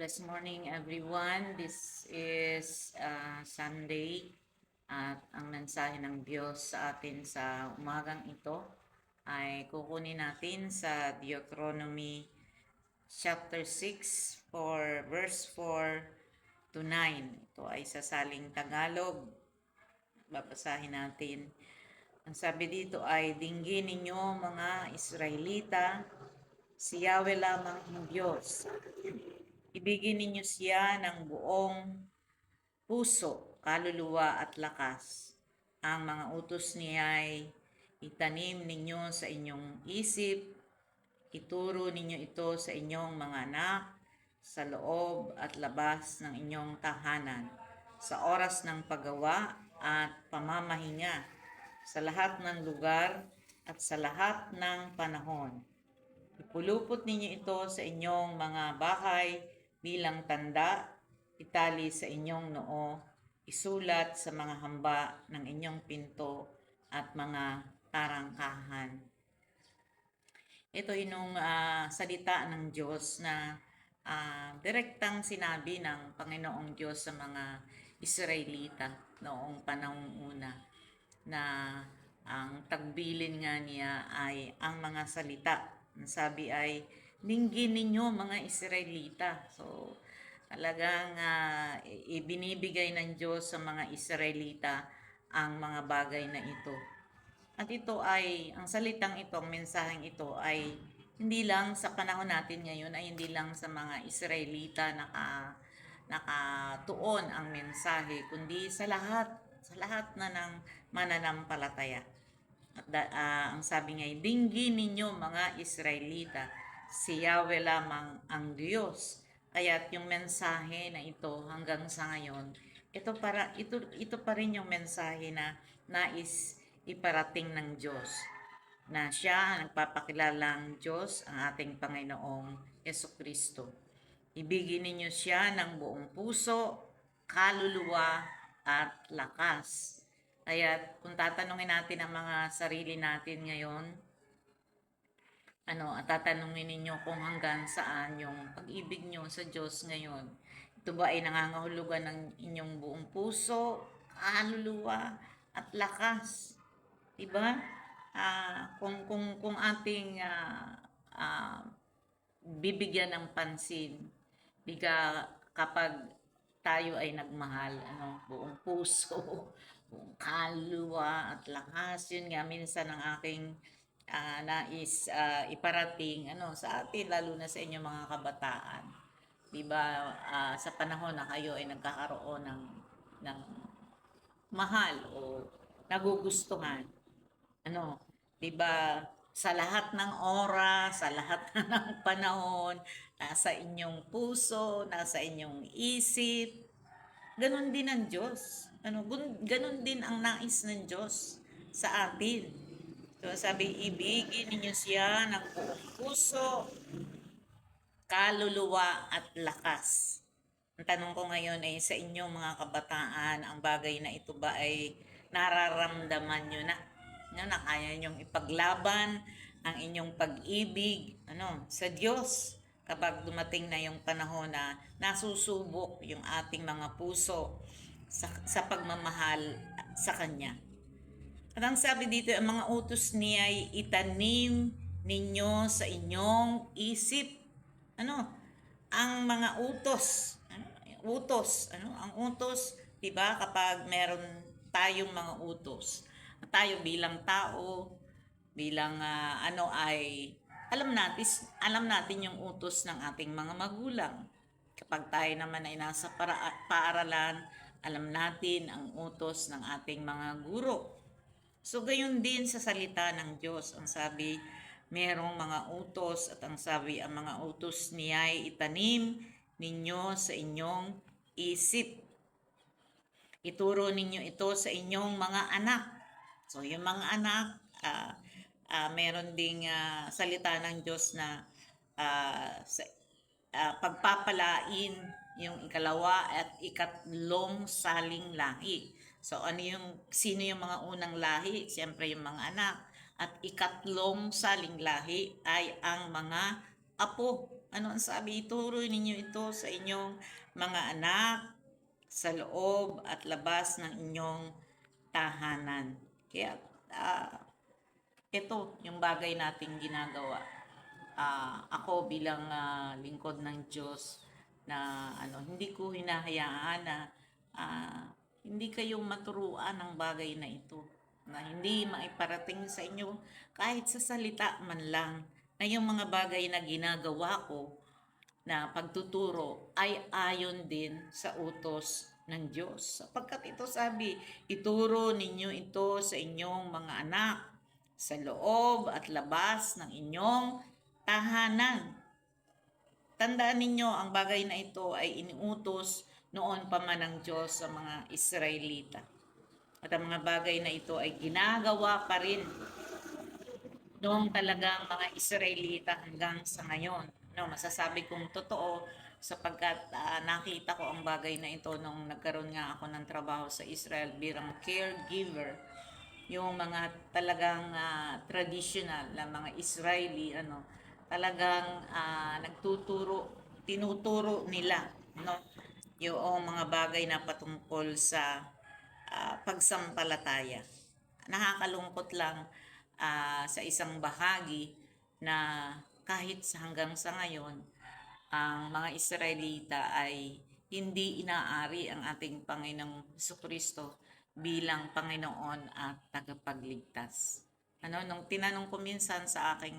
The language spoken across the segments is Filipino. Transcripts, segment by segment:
Blessed morning, everyone. This is Sunday at ang mensahe ng Diyos sa atin sa umagang ito ay kukunin natin sa Deuteronomy chapter 6 for verse 4 to 9. Ito ay sa saling Tagalog. Babasahin natin. Ang sabi dito ay, dinggin ninyo mga Israelita, si Yahweh lamang ang Diyos. Ibigin ninyo siya ng buong puso, kaluluwa at lakas. Ang mga utos niya ay itanim ninyo sa inyong isip, ituro ninyo ito sa inyong mga anak, sa loob at labas ng inyong tahanan, sa oras ng paggawa at pamamahinga, sa lahat ng lugar at sa lahat ng panahon. Ipulupot ninyo ito sa inyong mga bahay bilang tanda, itali sa inyong noo, isulat sa mga hamba ng inyong pinto at mga tarangkahan. Ito yung salita ng Diyos na direktang sinabi ng Panginoong Diyos sa mga Israelita noong panahong una na ang tagbilin nga niya ay ang mga salita. Ang sabi ay, dinggin ninyo mga Israelita. So, talagang ibinibigay ng Diyos sa mga Israelita ang mga bagay na ito. At ito ay, ang salitang ito, ang mensaheng ito ay hindi lang sa panahon natin ngayon, ay hindi lang sa mga Israelita nakatuon ang mensahe, kundi sa lahat na ng mananampalataya. At ang sabi nga, dinggin ninyo mga Israelita, si Yahweh lamang ang Diyos. Kaya't yung mensahe na ito hanggang sa ngayon, ito pa rin yung mensahe na nais iparating ng Diyos. Na siya ang nagpapakilalang Diyos, ang ating Panginoong Yesukristo. Ibigin ninyo siya ng buong puso, kaluluwa at lakas. Kaya kung tatanungin natin ang mga sarili natin ngayon, at tatanungin ninyo kung hanggang saan yung pag-ibig nyo sa Diyos ngayon. Ito ba ay nangangahulugan ng inyong buong puso, kaluluwa at lakas? Diba? Kung ating bibigyan ng pansin, kapag tayo ay nagmahal, buong puso, buong kaluluwa at lakas. Yun nga, minsan ang aking nais iparating sa atin, lalo na sa inyong mga kabataan. Diba, sa panahon na kayo ay nagkakaroon ng mahal o nagugustuhan. Diba, sa lahat ng oras, sa lahat ng panahon, nasa inyong puso, nasa inyong isip. Ganon din ang Diyos. Ganon din ang nais ng Diyos sa atin. So sabi, ibigin ninyo siya ng buong puso, kaluluwa at lakas. Ang tanong ko ngayon ay sa inyong mga kabataan, ang bagay na ito ba ay nararamdaman nyo na? Na kaya nyong ipaglaban ang inyong pag-ibig sa Diyos kapag dumating na yung panahon na nasusubok yung ating mga puso sa pagmamahal sa Kanya. At ang sabi dito, ang mga utos niya ay itanim ninyo sa inyong isip. Ang mga utos. Ang utos, diba, kapag meron tayong mga utos, tayo bilang tao, bilang ay alam natin yung utos ng ating mga magulang. Kapag tayo naman ay nasa paaralan, alam natin ang utos ng ating mga guro. So gayon din sa salita ng Diyos, ang sabi, merong mga utos at ang sabi, ang mga utos niya ay itanim ninyo sa inyong isip. Ituro ninyo ito sa inyong mga anak. So yung mga anak, meron ding salita ng Diyos na pagpapalain yung ikalawa at ikatlong saling lahi. So sino yung mga unang lahi? Siyempre yung mga anak. At ikatlong saling lahi ay ang mga apo. Ano ang sabi? Ituro ninyo ito sa inyong mga anak sa loob at labas ng inyong tahanan. Kaya ito yung bagay nating ginagawa. Ako bilang lingkod ng Diyos na hindi ko hinahayaan na hindi kayo maturuan ng bagay na ito, na hindi maiparating sa inyo kahit sa salita man lang na yung mga bagay na ginagawa ko na pagtuturo ay ayon din sa utos ng Diyos. Sapagkat ito sabi, ituro ninyo ito sa inyong mga anak sa loob at labas ng inyong tahanan. Tandaan ninyo, ang bagay na ito ay iniutos noon pa man ng Diyos sa mga Israelita. At ang mga bagay na ito ay ginagawa pa rin noong talagang mga Israelita hanggang sa ngayon. No, masasabi kong totoo sapagkat nakita ko ang bagay na ito nung nagkaroon nga ako ng trabaho sa Israel bilang caregiver. Yung mga talagang traditional na mga Israeli, talagang tinuturo nila, no? Yung mga bagay na patungkol sa pagsampalataya. Nakakalungkot lang sa isang bahagi na kahit hanggang sa ngayon, ang mga Israelita ay hindi inaari ang ating Panginoong Jesucristo bilang Panginoon at tagapagligtas. Nung tinanong ko minsan sa aking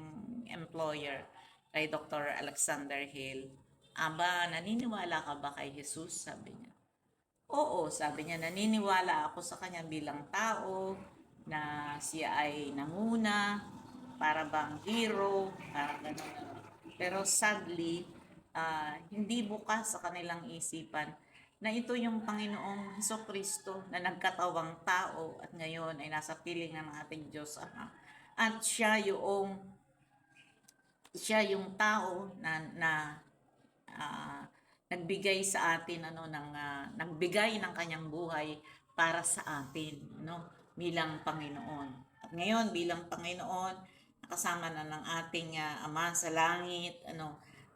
employer, kay Dr. Alexander Hill, Aba, naniniwala ka ba kay Jesus? Sabi niya. Oo, sabi niya, naniniwala ako sa kanya bilang tao, na siya ay nanguna, para bang hero, para gano'n. Pero sadly, hindi bukas sa kanilang isipan na ito yung Panginoong Hesukristo na nagkatawang tao at ngayon ay nasa piling ng ating Diyos Ama. At siya yung tao na nagbigay sa atin nagbigay ng kanyang buhay para sa atin bilang Panginoon. At ngayon bilang Panginoon, nakasama na ng ating Ama sa langit,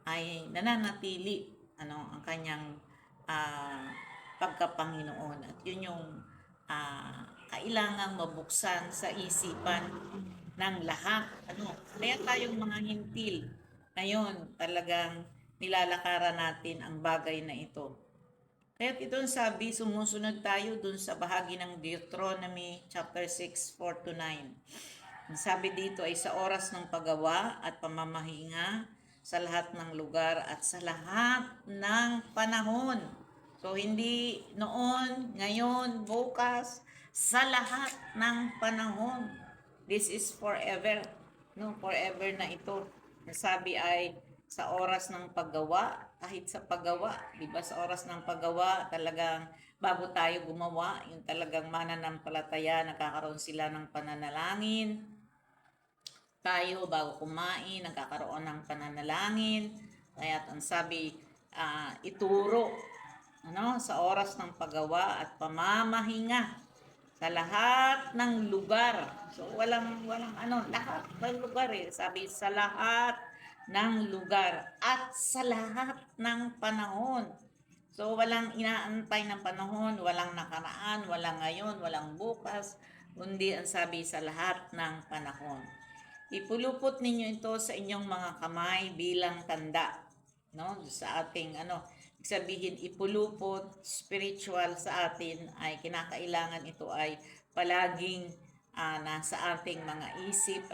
ay nananatili ang kanyang pagkapanginoon. At yun yung kailangang mabuksan sa isipan ng lahat. Kaya tayong mga hintil ngayon talagang nilalakaran natin ang bagay na ito. Kaya ito sabi, sumusunod tayo dun sa bahagi ng Deuteronomy chapter 6, 4-9. Ang sabi dito ay sa oras ng paggawa at pamamahinga sa lahat ng lugar at sa lahat ng panahon. So hindi noon, ngayon, bukas, sa lahat ng panahon. This is forever. Forever na ito. Sabi ay sa oras ng paggawa, kahit sa paggawa, di ba sa oras ng paggawa, talagang bago tayo gumawa, yung talagang mananampalataya, nakakaroon sila ng pananalangin. Tayo, bago kumain, nagkakaroon ng pananalangin. Kaya ang sabi, ituro sa oras ng paggawa at pamamahinga sa lahat ng lugar. So walang lahat ng lugar Sabi sa lahat ng lugar at sa lahat ng panahon. So walang inaantay ng panahon, walang nakaraan, walang ngayon, walang bukas, kundi ang sabi sa lahat ng panahon. Ipulupot ninyo ito sa inyong mga kamay bilang tanda, sa ating sabihin ipulupot spiritual sa atin ay kinakailangan ito ay palaging nasa ating mga isip,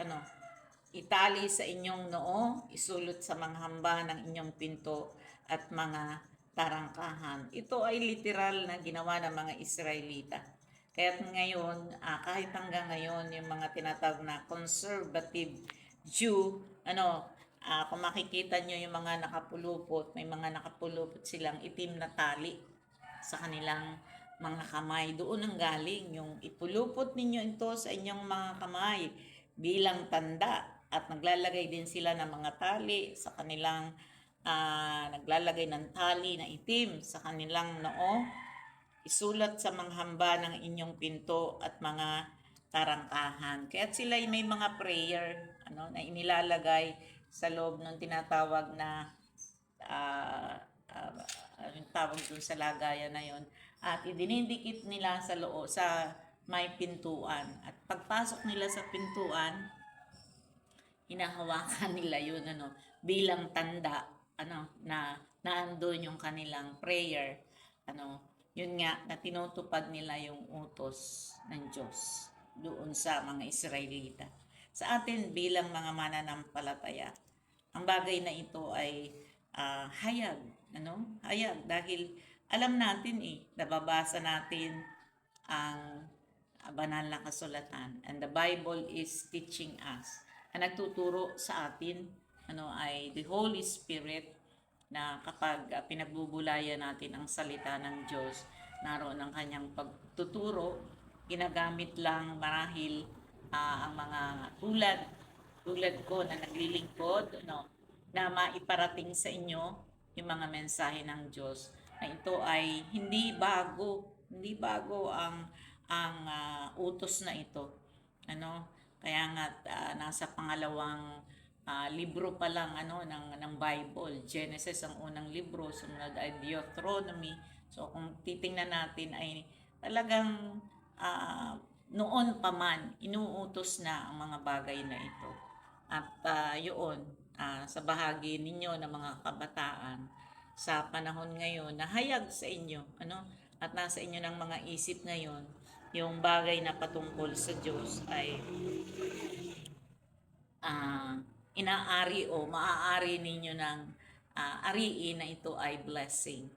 itali sa inyong noo, isulot sa mga hamba ng inyong pinto at mga tarangkahan. Ito ay literal na ginawa ng mga Israelita. Kaya ngayon, kahit hanggang ngayon, yung mga tinatawag na conservative Jew, kung makikita nyo yung mga nakapulupot, may mga nakapulupot silang itim na tali sa kanilang mga kamay. Doon ang galing yung ipulupot ninyo ito sa inyong mga kamay bilang tanda. At naglalagay din sila ng mga tali sa kanilang, naglalagay ng tali na itim sa kanilang noo. Isulat sa mga hamba ng inyong pinto at mga tarangkahan. Kaya sila ay may mga prayer na inilalagay sa loob ng tinatawag na anong tawag dun sa lagayan na yon, at idinidikit nila sa loob sa may pintuan, at pagpasok nila sa pintuan, hinahawakan nila yun bilang tanda na naandun yung kanilang prayer, yun nga na tinutupad nila yung utos ng Diyos doon sa mga Israelita. Sa atin bilang mga mananampalataya, ang bagay na ito ay hayag, hayag, dahil alam natin nababasa natin ang banal na kasulatan, and the Bible is teaching us. Ang nagtuturo sa atin ay the Holy Spirit, na kapag pinagbubulayan natin ang salita ng Diyos, naroon ang kanyang pagtuturo. Ginagamit lang marahil ang mga tulad ko na naglilingkod, na maiparating sa inyo yung mga mensahe ng Diyos, na ito ay hindi bago ang utos na ito. Kaya nga nasa pangalawang libro pa lang ng Bible. Genesis ang unang libro, sumunod ay Deuteronomy. So kung titingnan natin ay talagang noon pa man inuutos na ang mga bagay na ito. At yun, sa bahagi ninyo ng mga kabataan sa panahon ngayon na hayag sa inyo, at nasa inyo ng mga isip ngayon, yung bagay na patungkol sa Diyos ay inaari o maaari ninyo ng ariin na ito ay blessing,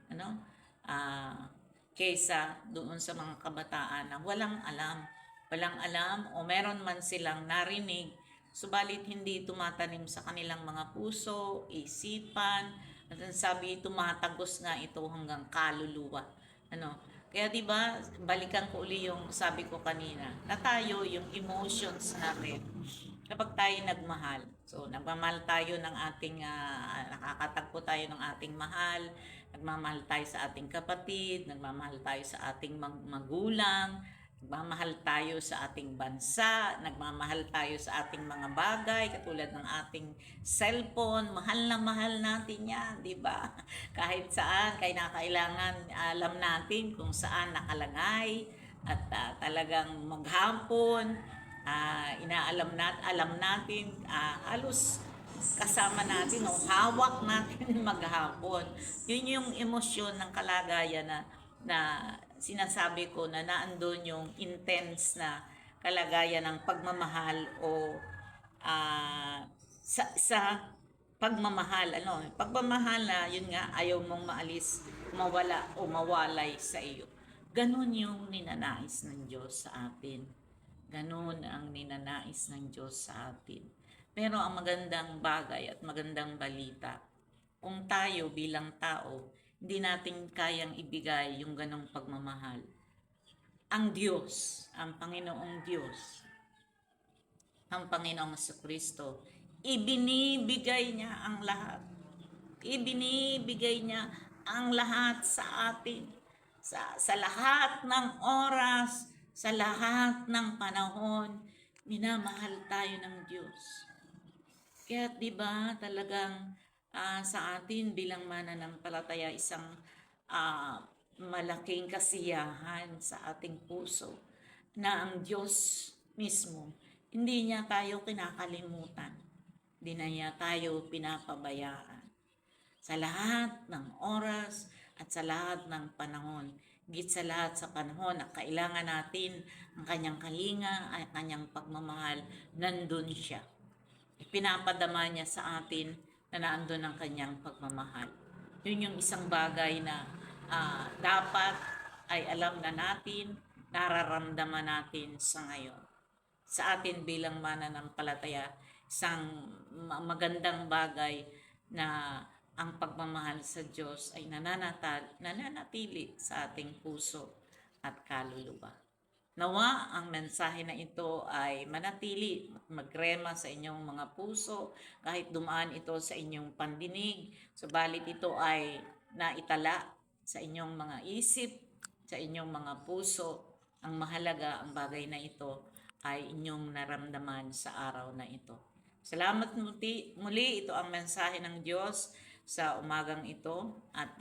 kaysa doon sa mga kabataan na walang alam o meron man silang narinig, subalit hindi tumatanim sa kanilang mga puso, isipan, at sabi tumatagos nga ito hanggang kaluluwa. Kaya 'di ba, balikan ko uli yung sabi ko kanina, na tayo yung emotions natin kapag tayo nagmahal. So nagmamahal tayo ng ating nakakatagpo tayo ng ating mahal, nagmamahal tayo sa ating kapatid, nagmamahal tayo sa ating magulang, nagmamahal tayo sa ating bansa, nagmamahal tayo sa ating mga bagay katulad ng ating cellphone. Mahal natin yan, di ba? Kahit saan, kailangan alam natin kung saan nakalagay, at talagang maghapon, alam natin, halos kasama natin hawak natin maghapon. Yun yung emosyon ng kalagayan na sinasabi ko, na naandun yung intense na kalagayan ng pagmamahal o sa pagmamahal. Pagmamahal na yun nga, ayaw mong maalis, mawala o mawalay sa iyo. Ganun yung ninanais ng Diyos sa atin. Ganun ang ninanais ng Diyos sa atin. Pero ang magandang bagay at magandang balita, kung tayo bilang tao, hindi natin kayang ibigay yung ganong pagmamahal, ang Diyos, ang Panginoong Diyos, ang Panginoong Kristo, ibinibigay niya ang lahat. Ibinibigay niya ang lahat sa atin. Sa lahat ng oras, sa lahat ng panahon, minamahal tayo ng Diyos. Kaya 'di ba talagang sa atin bilang mananampalataya, isang malaking kasiyahan sa ating puso na ang Diyos mismo, hindi niya tayo kinakalimutan, hindi na niya tayo pinapabayaan. Sa lahat ng oras at sa lahat ng panahon, git sa lahat sa panahon na kailangan natin ang kanyang kalinga at kanyang pagmamahal, nandun siya. Pinapadama niya sa atin na naandun ang kanyang pagmamahal. Yun yung isang bagay na dapat ay alam na natin, nararamdaman natin sa ngayon. Sa atin bilang mananampalataya, isang magandang bagay na ang pagmamahal sa Diyos ay nananatili sa ating puso at kaluluwa. Nawa ang mensahe na ito ay manatili, magrema sa inyong mga puso, kahit dumaan ito sa inyong pandinig, subalit ito ay naitala sa inyong mga isip, sa inyong mga puso. Ang mahalaga, ang bagay na ito ay inyong naramdaman sa araw na ito. Salamat muli, ito ang mensahe ng Diyos sa umagang ito at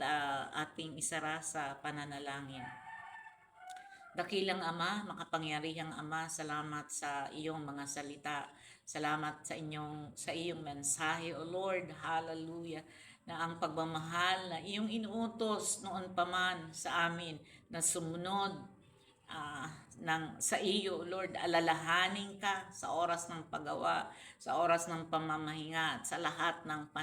ating isara sa pananalangin. Dakilang Ama, makapangyarihang Ama, salamat sa iyong mga salita. Salamat sa iyong mensahe, O Lord. Hallelujah. Na ang pagmamahal na iyong inuutos noon pa man sa amin na sumunod sa iyo, Lord, alalahanin ka sa oras ng paggawa, sa oras ng pamamahinga, at sa lahat ng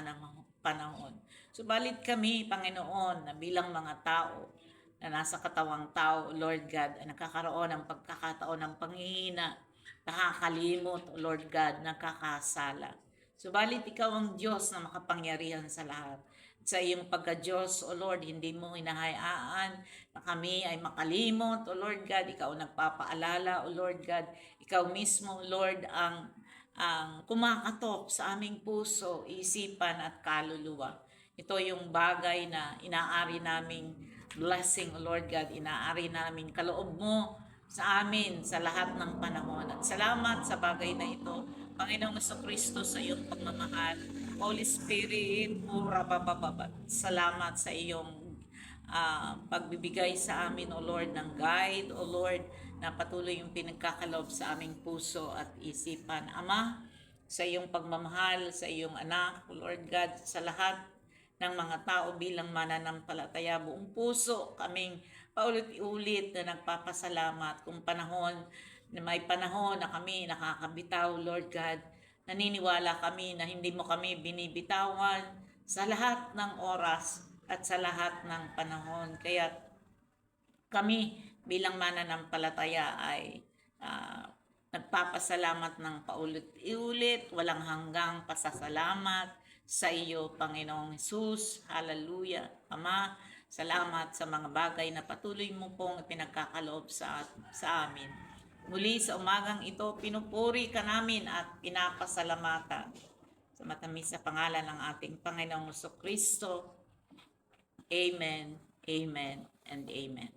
panahon. Subalit kami, Panginoon, na bilang mga tao, na nasa katawang tao, Lord God, ay nakakaroon ng pagkakataon ng panghihina, nakakalimot, Lord God, nakakasala. Subalit ikaw ang Diyos na makapangyarihan sa lahat. Sa iyong pagka-Diyos, O Lord, hindi mo hinahayaan na kami ay makalimot, O Lord God. Ikaw nagpapaalala, O Lord God. Ikaw mismo, Lord, ang kumakatok sa aming puso, isipan at kaluluwa. Ito yung bagay na inaari naming blessing, O Lord God. Inaari namin kaloob mo sa amin sa lahat ng panahon. At salamat sa bagay na ito, Panginoong Kristo, sa iyong pagmamahal. Holy Spirit, salamat sa iyong pagbibigay sa amin, O Lord, ng guide, O Lord, na patuloy yung pinagkakaloob sa aming puso at isipan. Ama, sa iyong pagmamahal, sa iyong anak, O Lord God, sa lahat ng mga tao bilang mananampalataya, buong puso kaming paulit-ulit na nagpapasalamat kung may panahon na kami nakakabitaw, Lord God. Naniniwala kami na hindi mo kami binibitawan sa lahat ng oras at sa lahat ng panahon. Kaya kami bilang mananampalataya ay nagpapasalamat ng paulit-ulit, walang hanggang pasasalamat sa iyo, Panginoong Hesus. Hallelujah. Ama, salamat sa mga bagay na patuloy mo pong pinagkakaloob sa amin. Muli sa umagang ito, pinupuri ka namin at pinapasalamatan sa matamis sa pangalan ng ating Panginoong Kristo. Amen, amen, and amen.